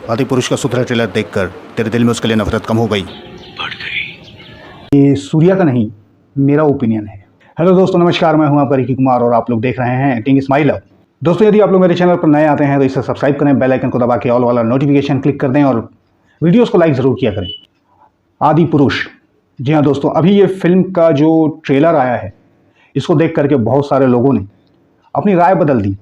आदिपुरुष का सुथरा ट्रेलर देखकर तेरे दिल में उसके लिए नफरत कम हो गई? बढ़ गई। ये सूर्या का नहीं, मेरा ओपिनियन है। हेलो दोस्तों, नमस्कार। मैं हूं आपका रिकी कुमार और आप लोग देख रहे हैं एक्टिंग इज माय लव। दोस्तों, यदि आप लोग मेरे चैनल पर नए आते हैं तो इसे सब्सक्राइब करें, बेल आइकन को दबा के ऑल वाला नोटिफिकेशन क्लिक कर दें और वीडियोस को लाइक ज़रूर किया करें। आदिपुरुष, जी हाँ दोस्तों, अभी ये फिल्म का जो ट्रेलर आया है, इसको देख करके बहुत सारे लोगों ने अपनी राय बदल दी।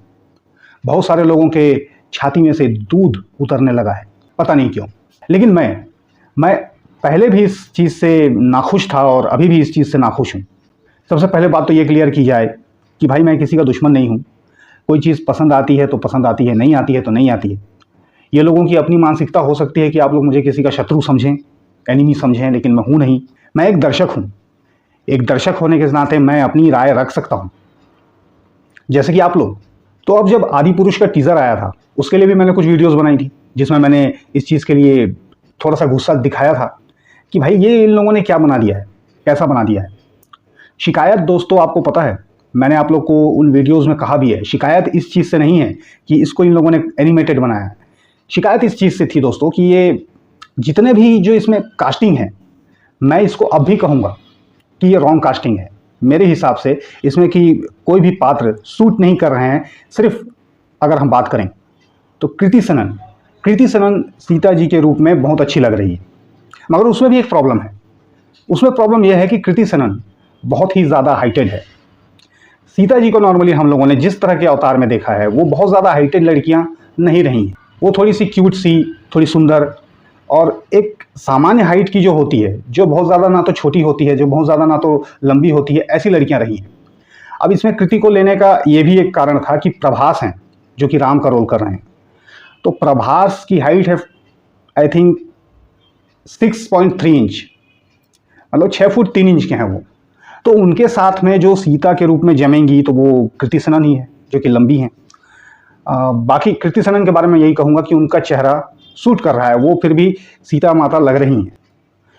बहुत सारे लोगों के छाती में से दूध उतरने लगा है, पता नहीं क्यों। लेकिन मैं पहले भी इस चीज़ से नाखुश था और अभी भी इस चीज़ से नाखुश हूँ। सबसे पहले बात तो ये क्लियर की जाए कि भाई मैं किसी का दुश्मन नहीं हूँ। कोई चीज़ पसंद आती है तो पसंद आती है, नहीं आती है तो नहीं आती है। ये लोगों की अपनी मानसिकता हो सकती है कि आप लोग मुझे किसी का शत्रु समझें, एनिमी समझें, लेकिन मैं हूँ नहीं। मैं एक दर्शक हूँ। एक दर्शक होने के नाते मैं अपनी राय रख सकता हूँ, जैसे कि आप लोग। तो अब जब आदिपुरुष का टीज़र आया था, उसके लिए भी मैंने कुछ वीडियोस बनाई थी, जिसमें मैंने इस चीज़ के लिए थोड़ा सा गुस्सा दिखाया था कि भाई ये इन लोगों ने क्या बना दिया है, कैसा बना दिया है। शिकायत दोस्तों, आपको पता है, मैंने आप लोग को उन वीडियोस में कहा भी है, शिकायत इस चीज़ से नहीं है कि इसको इन लोगों ने एनिमेटेड बनाया है। शिकायत इस चीज़ से थी दोस्तों कि ये जितने भी जो इसमें कास्टिंग है, मैं इसको अब भी कहूँगा कि ये रॉन्ग कास्टिंग है। मेरे हिसाब से इसमें कि कोई भी पात्र सूट नहीं कर रहे हैं। सिर्फ अगर हम बात करें तो कृति सनन सीता जी के रूप में बहुत अच्छी लग रही है, मगर उसमें भी एक प्रॉब्लम है। उसमें प्रॉब्लम यह है कि कृति सनन बहुत ही ज़्यादा हाइटेड है। सीता जी को नॉर्मली हम लोगों ने जिस तरह के अवतार में देखा है, वो बहुत ज़्यादा हाइटेड लड़कियां नहीं रही हैं। वो थोड़ी सी क्यूट सी, थोड़ी सुंदर और एक सामान्य हाइट की जो होती है, जो बहुत ज़्यादा ना तो छोटी होती है, जो बहुत ज़्यादा ना तो लंबी होती है, ऐसी लड़कियां रही हैं। अब इसमें कृति को लेने का ये भी एक कारण था कि प्रभास हैं जो कि राम का रोल कर रहे हैं। तो प्रभास की हाइट है आई थिंक 6.3 इंच, मतलब 6 फुट 3 इंच के हैं वो। तो उनके साथ में जो सीता के रूप में जमेंगी तो वो कृति सनन ही है, जो कि लंबी हैं। बाकी कृति सनन के बारे में यही कहूँगा कि उनका चेहरा सूट कर रहा है, वो फिर भी सीता माता लग रही हैं।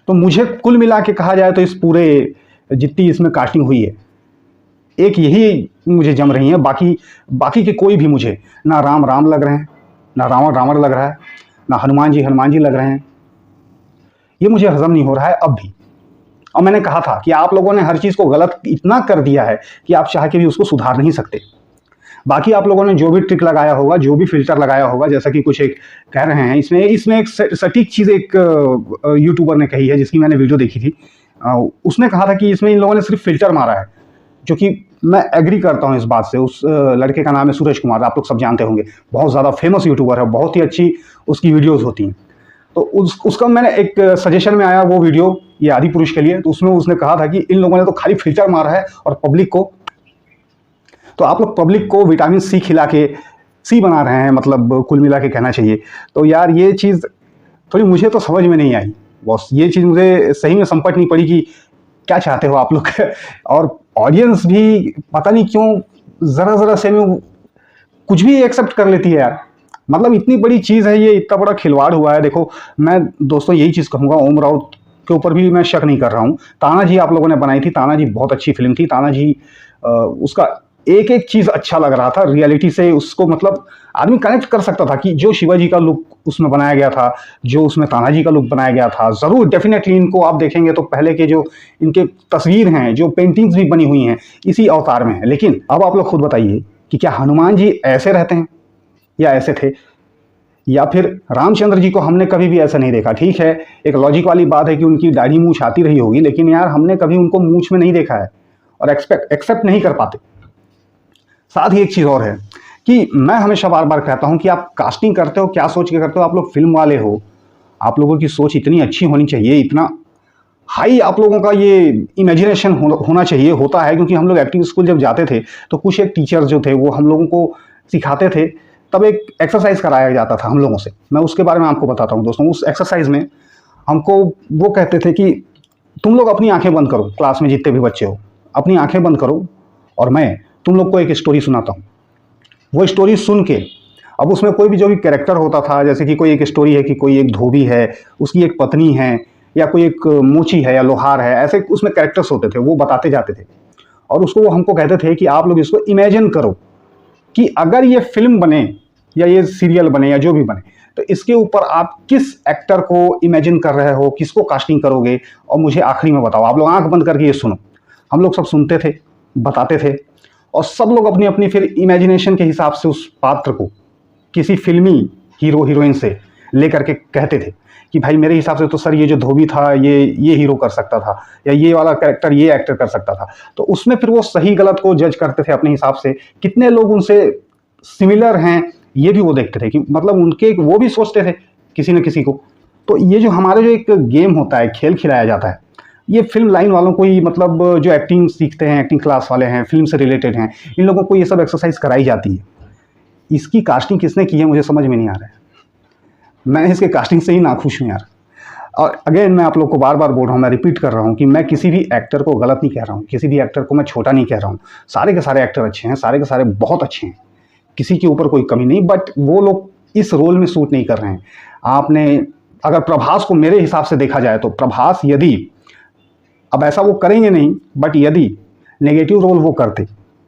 तो मुझे कुल मिला के कहा जाए तो इस पूरे जितनी इसमें कास्टिंग हुई है, एक यही मुझे जम रही है। बाकी के कोई भी मुझे ना राम लग रहे हैं, ना रावण लग रहा है, ना हनुमान जी लग रहे हैं। ये मुझे हजम नहीं हो रहा है अब भी। और मैंने कहा था कि आप लोगों ने हर चीज़ को गलत इतना कर दिया है कि आप चाह के भी उसको सुधार नहीं सकते। बाकी आप लोगों ने जो भी ट्रिक लगाया होगा, जो भी फिल्टर लगाया होगा, जैसा कि कुछ एक कह रहे हैं, इसमें एक सटीक चीज़ एक यूट्यूबर ने कही है, जिसकी मैंने वीडियो देखी थी। उसने कहा था कि इसमें इन लोगों ने सिर्फ फिल्टर मारा है, जो कि मैं एग्री करता हूँ इस बात से। उस लड़के का नाम है सूरज कुमार, आप लोग सब जानते होंगे, बहुत ज़्यादा फेमस यूट्यूबर है, बहुत ही अच्छी उसकी वीडियोज़ होती हैं। तो उसका मैंने एक सजेशन में आया वो वीडियो ये आदिपुरुष के लिए, तो उसमें उसने कहा था कि इन लोगों ने तो खाली फिल्टर मारा है और पब्लिक को, तो आप लोग पब्लिक को विटामिन सी खिला के सी बना रहे हैं, मतलब कुल मिला के कहना चाहिए। तो यार ये चीज़ थोड़ी मुझे तो समझ में नहीं आई बॉस। ये चीज़ मुझे सही में समझ नहीं पड़ी कि क्या चाहते हो आप लोग। और ऑडियंस भी पता नहीं क्यों ज़रा से में कुछ भी एक्सेप्ट कर लेती है यार। मतलब इतनी बड़ी चीज़ है ये, इतना बड़ा खिलवाड़ हुआ है। देखो, मैं दोस्तों यही चीज़ कहूँगा, ओम राउत के ऊपर भी मैं शक नहीं कर रहा हूँ। तानाजी आप लोगों ने बनाई थी, तानाजी बहुत अच्छी फिल्म थी। तानाजी उसका एक चीज़ अच्छा लग रहा था रियलिटी से, उसको मतलब आदमी कनेक्ट कर सकता था कि जो शिवाजी का लुक उसमें बनाया गया था, जो उसमें तानाजी का लुक बनाया गया था। ज़रूर डेफिनेटली इनको आप देखेंगे तो पहले के जो इनके तस्वीर हैं, जो पेंटिंग्स भी बनी हुई हैं, इसी अवतार में है। लेकिन अब आप लोग खुद बताइए कि क्या हनुमान जी ऐसे रहते हैं या ऐसे थे, या फिर रामचंद्र जी को हमने कभी भी ऐसा नहीं देखा। ठीक है, एक लॉजिक वाली बात है कि उनकी दाढ़ी मूंछ आती रही होगी, लेकिन यार हमने कभी उनको मूंछ में नहीं देखा है और एक्सेप्ट नहीं कर पाते। साथ ही एक चीज़ और है कि मैं हमेशा बार बार कहता हूं कि आप कास्टिंग करते हो, क्या सोच के करते हो। आप लोग फिल्म वाले हो, आप लोगों की सोच इतनी अच्छी होनी चाहिए, इतना हाई आप लोगों का ये इमेजिनेशन होना चाहिए। होता है क्योंकि हम लोग एक्टिंग स्कूल जब जाते थे तो कुछ एक टीचर्स जो थे वो हम लोगों को सिखाते थे, तब एक एक्सरसाइज कराया जाता था हम लोगों से। मैं उसके बारे में आपको बताता हूँ दोस्तों। उस एक्सरसाइज में हमको वो कहते थे कि तुम लोग अपनी आंखें बंद करो, क्लास में जितने भी बच्चे हो अपनी आंखें बंद करो और मैं तुम लोग को एक स्टोरी सुनाता हूँ। वो स्टोरी सुन के अब उसमें कोई भी जो भी कैरेक्टर होता था, जैसे कि कोई एक स्टोरी है कि कोई एक धोबी है, उसकी एक पत्नी है, या कोई एक मोची है या लोहार है, ऐसे उसमें कैरेक्टर्स होते थे, वो बताते जाते थे। और उसको वो हमको कहते थे कि आप लोग इसको इमेजिन करो कि अगर ये फिल्म बने या ये सीरियल बने या जो भी बने, तो इसके ऊपर आप किस एक्टर को इमेजिन कर रहे हो, किसको कास्टिंग करोगे, और मुझे आखिरी में बताओ। आप लोग आंख बंद करके ये सुनो, हम लोग सब सुनते थे, बताते थे, और सब लोग अपनी अपनी फिर इमेजिनेशन के हिसाब से उस पात्र को किसी फिल्मी हीरो हीरोइन से लेकर के कहते थे कि भाई मेरे हिसाब से तो सर ये जो धोबी था ये हीरो कर सकता था, या ये वाला कैरेक्टर ये एक्टर कर सकता था। तो उसमें फिर वो सही गलत को जज करते थे अपने हिसाब से, कितने लोग उनसे सिमिलर हैं ये भी वो देखते थे, कि मतलब उनके वो भी सोचते थे किसी न किसी को। तो ये जो हमारे जो एक गेम होता है, खेल खिलाया जाता है, ये फिल्म लाइन वालों को ही, मतलब जो एक्टिंग सीखते हैं, एक्टिंग क्लास वाले हैं, फिल्म से रिलेटेड हैं, इन लोगों को ये सब एक्सरसाइज कराई जाती है। इसकी कास्टिंग किसने की है मुझे समझ में नहीं आ रहा है। मैं इसके कास्टिंग से ही नाखुश हूँ यार। और अगेन मैं आप लोग को बार बार बोल रहा हूँ, मैं रिपीट कर रहा हूँ कि मैं किसी भी एक्टर को गलत नहीं कह रहा हूँ, किसी भी एक्टर को मैं छोटा नहीं कह रहा हूँ। सारे के सारे एक्टर अच्छे हैं, सारे के सारे बहुत अच्छे हैं, किसी के ऊपर कोई कमी नहीं, बट वो लोग इस रोल में सूट नहीं कर रहे हैं। आपने अगर प्रभास को मेरे हिसाब से देखा जाए तो प्रभास यदि, अब ऐसा वो करेंगे नहीं, बट यदि नेगेटिव रोल वो करते,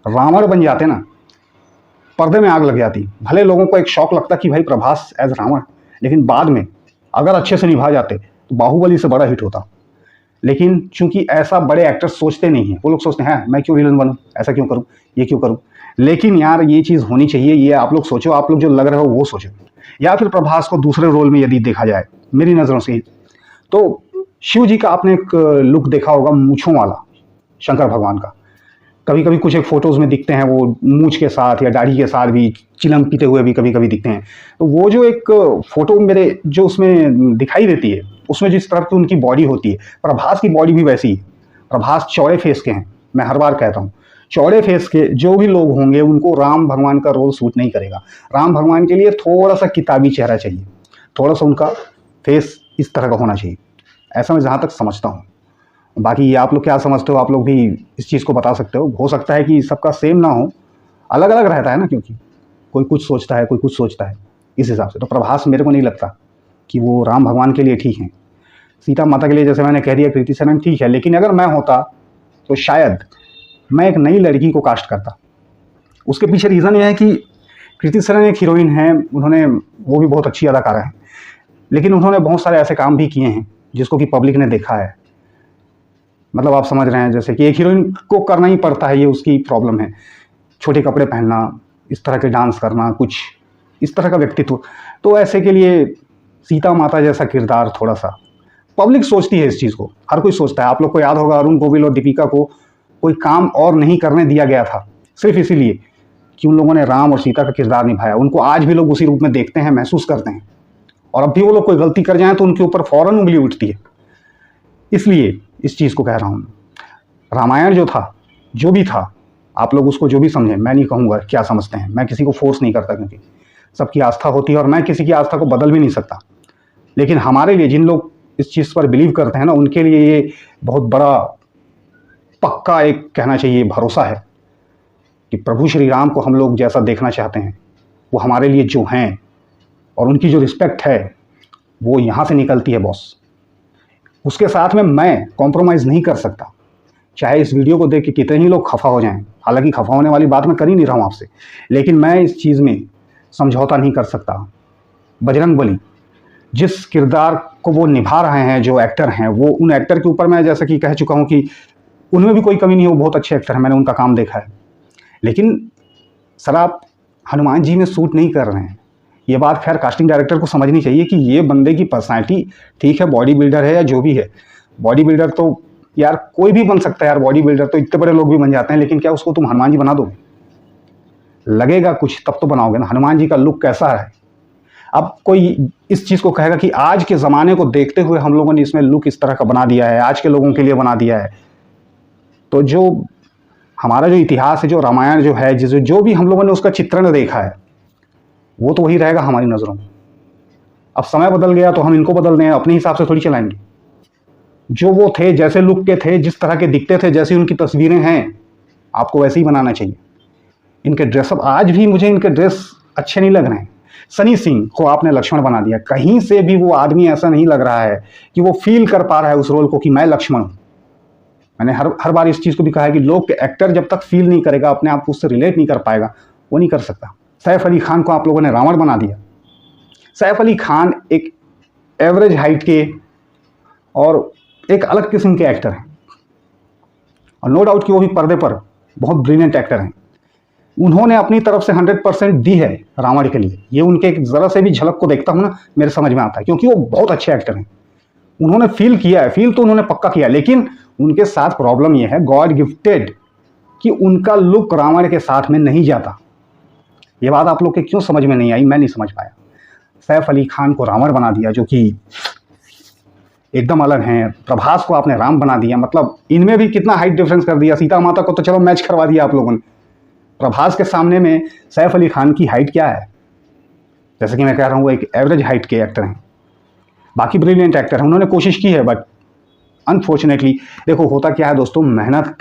रावण बन जाते ना, पर्दे में आग लग जाती। भले लोगों को एक शौक लगता कि भाई प्रभास एज रावण, लेकिन बाद में अगर अच्छे से निभा जाते तो बाहुबली से बड़ा हिट होता। लेकिन चूंकि ऐसा बड़े एक्टर्स सोचते नहीं हैं, वो लोग सोचते हैं मैं क्यों विलन बनूं, ऐसा क्यों करूं, ये क्यों करूं। लेकिन यार ये चीज़ होनी चाहिए, ये आप लोग सोचो, आप लोग जो लग रहे हो वो सोचो। या फिर प्रभास को दूसरे रोल में यदि देखा जाए मेरी नज़रों से, तो शिव जी का आपने एक लुक देखा होगा मूंछों वाला, शंकर भगवान का, कभी कभी कुछ एक फोटोज़ में दिखते हैं वो मूंछ के साथ या दाढ़ी के साथ भी, चिलम पीते हुए भी कभी कभी दिखते हैं। तो वो जो एक फोटो मेरे जो उसमें दिखाई देती है, उसमें जिस तरह की उनकी बॉडी होती है, प्रभास की बॉडी भी वैसी है। प्रभास चौड़े फेस के हैं, मैं हर बार कहता हूँ, चौड़े फेस के जो भी लोग होंगे उनको राम भगवान का रोल सूट नहीं करेगा। राम भगवान के लिए थोड़ा सा किताबी चेहरा चाहिए, थोड़ा सा उनका फेस इस तरह का होना चाहिए, ऐसा मैं जहाँ तक समझता हूँ। बाकी आप लोग क्या समझते हो, आप लोग भी इस चीज़ को बता सकते हो सकता है कि सबका सेम ना हो, अलग अलग रहता है ना, क्योंकि कोई कुछ सोचता है, कोई कुछ सोचता है, इस हिसाब से। तो प्रभास मेरे को नहीं लगता कि वो राम भगवान के लिए ठीक हैं। सीता माता के लिए जैसे मैंने कह दिया कृति सेनन ठीक है, लेकिन अगर मैं होता तो शायद मैं एक नई लड़की को कास्ट करता। उसके पीछे रीज़न ये है कि कृति सेनन एक हीरोइन है, उन्होंने, वो भी बहुत अच्छी अदाकारा है, लेकिन उन्होंने बहुत सारे ऐसे काम भी किए हैं जिसको कि पब्लिक ने देखा है। मतलब आप समझ रहे हैं, जैसे कि एक हीरोइन को करना ही पड़ता है, ये उसकी प्रॉब्लम है, छोटे कपड़े पहनना, इस तरह के डांस करना, कुछ इस तरह का व्यक्तित्व। तो ऐसे के लिए सीता माता जैसा किरदार थोड़ा सा पब्लिक सोचती है, इस चीज़ को हर कोई सोचता है। आप लोग को याद होगा अरुण गोविल और दीपिका को कोई काम और नहीं करने दिया गया था, सिर्फ इसीलिए कि उन लोगों ने राम और सीता का किरदार निभाया। उनको आज भी लोग उसी रूप में देखते हैं, महसूस करते हैं, और अब भी वो लोग कोई गलती कर जाएं तो उनके ऊपर फौरन उंगली उठती है। इसलिए इस चीज़ को कह रहा हूँ। रामायण जो था, जो भी था, आप लोग उसको जो भी समझें, मैं नहीं कहूँगा क्या समझते हैं, मैं किसी को फोर्स नहीं करता, क्योंकि सबकी आस्था होती है और मैं किसी की आस्था को बदल भी नहीं सकता। लेकिन हमारे लिए, जिन लोग इस चीज़ पर बिलीव करते हैं ना, उनके लिए ये बहुत बड़ा पक्का एक कहना चाहिए भरोसा है कि प्रभु श्री राम को हम लोग जैसा देखना चाहते हैं, वो हमारे लिए जो हैं, और उनकी जो रिस्पेक्ट है वो यहाँ से निकलती है बॉस। उसके साथ में मैं कॉम्प्रोमाइज़ नहीं कर सकता, चाहे इस वीडियो को देख के कितने ही लोग खफा हो जाएं। हालांकि खफा होने वाली बात मैं कर ही नहीं रहा हूँ आपसे, लेकिन मैं इस चीज़ में समझौता नहीं कर सकता। बजरंगबली जिस किरदार को वो निभा रहे हैं, जो एक्टर हैं, वो उन एक्टर के ऊपर मैं जैसा कि कह चुका हूँ कि उनमें भी कोई कमी नहीं है, वो बहुत अच्छे एक्टर हैं, मैंने उनका काम देखा है। लेकिन सर आप हनुमान जी में सूट नहीं कर रहे हैं। ये बात खैर कास्टिंग डायरेक्टर को समझनी चाहिए कि ये बंदे की पर्सनैलिटी ठीक है, बॉडी बिल्डर है या जो भी है, बॉडी बिल्डर तो यार कोई भी बन सकता है यार, बॉडी बिल्डर तो इतने बड़े लोग भी बन जाते हैं, लेकिन क्या उसको तुम हनुमान जी बना दोगे? लगेगा कुछ तब तो बनाओगे ना। हनुमान जी का लुक कैसा है? अब कोई इस चीज़ को कहेगा कि आज के ज़माने को देखते हुए हम लोगों ने इसमें लुक इस तरह का बना दिया है, आज के लोगों के लिए बना दिया है। तो जो हमारा जो इतिहास है, जो रामायण जो है, जो भी हम लोगों ने उसका चित्रण देखा है, वो तो वही रहेगा हमारी नज़रों में। अब समय बदल गया तो हम इनको बदल दें, अपने हिसाब से थोड़ी चलाएंगे। जो वो थे, जैसे लुक के थे, जिस तरह के दिखते थे, जैसी उनकी तस्वीरें हैं, आपको वैसे ही बनाना चाहिए। इनके ड्रेसअप आज भी मुझे इनके ड्रेस अच्छे नहीं लग रहे हैं। सनी सिंह को आपने लक्ष्मण बना दिया, कहीं से भी वो आदमी ऐसा नहीं लग रहा है कि वो फील कर पा रहा है उस रोल को कि मैं लक्ष्मण हूँ। मैंने हर बार इस चीज़ को भी कहा है कि लोग एक्टर जब तक फील नहीं करेगा, अपने आप को उससे रिलेट नहीं कर पाएगा, वो नहीं कर सकता। सैफ अली खान को आप लोगों ने रावण बना दिया। सैफ अली खान एक एवरेज हाइट के और एक अलग किस्म के एक्टर हैं, और नो डाउट कि वो भी पर्दे पर बहुत ब्रिलियंट एक्टर हैं। उन्होंने अपनी तरफ से 100% दी है रावण के लिए। ये उनके ज़रा से भी झलक को देखता हूँ ना, मेरे समझ में आता है, क्योंकि वो बहुत अच्छे एक्टर हैं। उन्होंने फील किया है, फील तो उन्होंने पक्का किया, लेकिन उनके साथ प्रॉब्लम ये है, गॉड गिफ्टेड, कि उनका लुक रावण के साथ में नहीं जाता। ये बात आप लोग के क्यों समझ में नहीं आई, मैं नहीं समझ पाया। सैफ अली खान को रावण बना दिया, जो कि एकदम अलग हैं। प्रभास को आपने राम बना दिया, मतलब इनमें भी कितना हाइट डिफरेंस कर दिया। सीता माता को तो चलो मैच करवा दिया आप लोगों ने, प्रभास के सामने में सैफ अली खान की हाइट क्या है। जैसे कि मैं कह रहा हूँ, वो एक एवरेज हाइट के एक्टर हैं, बाकी ब्रिलियंट एक्टर हैं। उन्होंने कोशिश की है, बट अनफॉर्चुनेटली देखो होता क्या है दोस्तों, मेहनत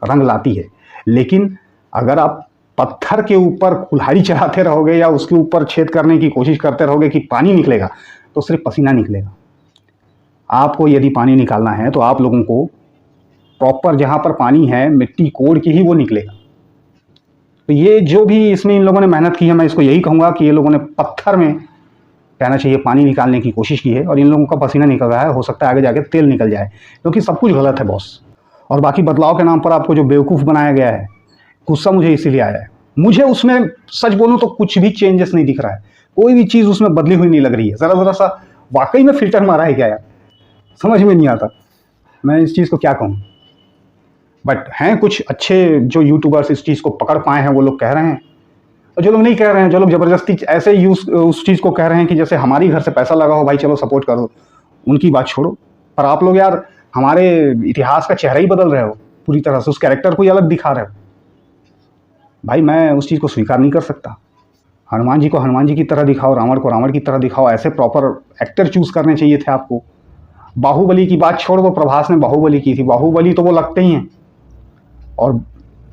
रंग लाती है। लेकिन अगर आप पत्थर के ऊपर कुल्हाड़ी चलाते रहोगे या उसके ऊपर छेद करने की कोशिश करते रहोगे कि पानी निकलेगा, तो सिर्फ पसीना निकलेगा। आपको यदि पानी निकालना है तो आप लोगों को प्रॉपर जहाँ पर पानी है मिट्टी कोड़ के ही वो निकलेगा। तो ये जो भी इसमें इन लोगों ने मेहनत की है, मैं इसको यही कहूँगा कि ये लोगों ने पत्थर में, कहना चाहिए, पानी निकालने की कोशिश की है, और इन लोगों का पसीना निकल रहा है। हो सकता है आगे जाके तेल निकल जाए, क्योंकि सब कुछ गलत है बॉस। और बाकी बदलाव के नाम पर आपको जो बेवकूफ़ बनाया गया है, गुस्सा मुझे इसीलिए आया है। मुझे उसमें सच बोलूँ तो कुछ भी चेंजेस नहीं दिख रहा है, कोई भी चीज़ उसमें बदली हुई नहीं लग रही है। ज़रा सा वाकई में फिल्टर मारा है क्या यार, समझ में नहीं आता। मैं इस चीज़ को क्या कहूँ, बट हैं कुछ अच्छे जो यूट्यूबर्स इस चीज़ को पकड़ पाए हैं, वो लोग कह रहे हैं। और जो लोग नहीं कह रहे हैं, जो लोग ज़बरदस्ती ऐसे उस चीज़ को कह रहे हैं कि जैसे हमारी घर से पैसा लगा हो, भाई चलो सपोर्ट करो, उनकी बात छोड़ो। पर आप लोग यार हमारे इतिहास का चेहरा ही बदल रहे हो पूरी तरह से, उस कैरेक्टर को ही अलग दिखा रहे हो। भाई मैं उस चीज़ को स्वीकार नहीं कर सकता। हनुमान जी को हनुमान जी की तरह दिखाओ, रावण को रावण की तरह दिखाओ, ऐसे प्रॉपर एक्टर चूज़ करने चाहिए थे आपको। बाहुबली की बात छोड़ दो, प्रभास ने बाहुबली की थी, बाहुबली तो वो लगते ही हैं, और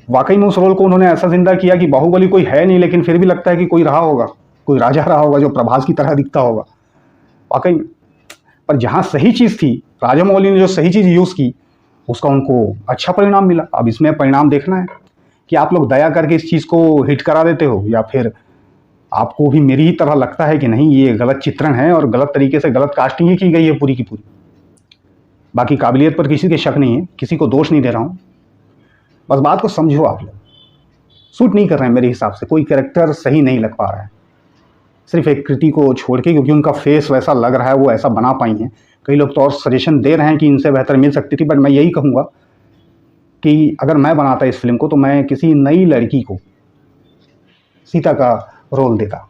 वाकई में उस रोल को उन्होंने ऐसा जिंदा किया कि बाहुबली कोई है नहीं, लेकिन फिर भी लगता है कि कोई रहा होगा, कोई राजा रहा होगा जो प्रभास की तरह दिखता होगा वाकई में। पर जहाँ सही चीज़ थी, राजामौली ने जो सही चीज़ यूज़ की, उसका उनको अच्छा परिणाम मिला। अब इसमें परिणाम देखना है कि आप लोग दया करके इस चीज़ को हिट करा देते हो, या फिर आपको भी मेरी ही तरह लगता है कि नहीं ये गलत चित्रण है और गलत तरीके से गलत कास्टिंग ही की गई है पूरी की पूरी। बाकी काबिलियत पर किसी के शक नहीं है, किसी को दोष नहीं दे रहा हूँ, बस बात को समझो। आप लोग सूट नहीं कर रहे हैं मेरे हिसाब से, कोई कैरेक्टर सही नहीं लग पा रहा है, सिर्फ एक कृति को छोड़ के, क्योंकि उनका फेस वैसा लग रहा है, वो ऐसा बना पाई हैं। कई लोग तो और सजेशन दे रहे हैं कि इनसे बेहतर मिल सकती थी, बट मैं यही कहूँगा कि अगर मैं बनाता इस फिल्म को तो मैं किसी नई लड़की को सीता का रोल देता।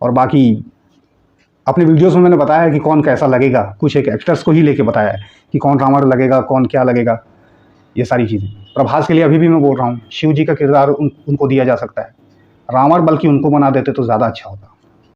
और बाकी अपने वीडियोस में मैंने बताया है कि कौन कैसा लगेगा, कुछ एक एक्टर्स को ही लेके बताया है कि कौन रावण लगेगा, कौन क्या लगेगा, ये सारी चीज़ें। प्रभास के लिए अभी भी मैं बोल रहा हूँ, शिव जी का किरदार उनको दिया जा सकता है, रावण बल्कि उनको बना देते तो ज़्यादा अच्छा होता।